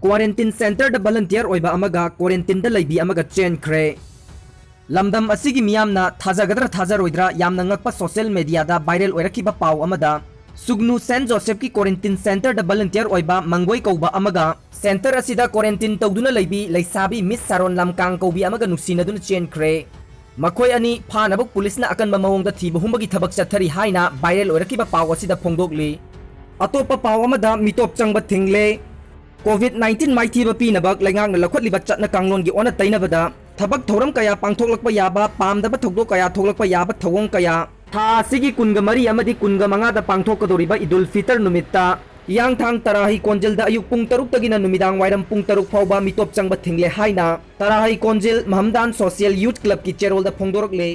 quarantine centre द volunteer ओइबा अमगा क्वारंटीनेदा leibi amaga Chenkhre lamdam asigi miyamna thajagadra thajaroidra yamna ngakpa social media da viral oirakiba pau amada sugnu Saint Joseph ki quarantine center da volunteer oiba mangoi kauba amaga center asida quarantine tawduna leibi leisabi miss saron lamkang kaubi amaga nuksinaduna Chenkhre makhoi ani phanabuk police na akanba mawongda thiba humbagi thabak chathari haina viral oirakiba pau asida phongdokli atopa pau amada mitop changba thingle COVID-19 maithiba pinabak laingang na lakhotliba chatna kanglon gi ona tainabada thabak thoram kaya pangthoklakpa yaba pamdaba thokdok kaya thoklakpa yaba thawong kaya tha sigi kunga mari amadi kunga manga da pangthokadoriba Idul Fitr numitta yang thang tarahi konjel da ayuk pung taruk tagina numidang wairam pung taruk phauba mitop changba thingle haina tarahi konjel mahamdan social youth club ki cherol da phongdorok le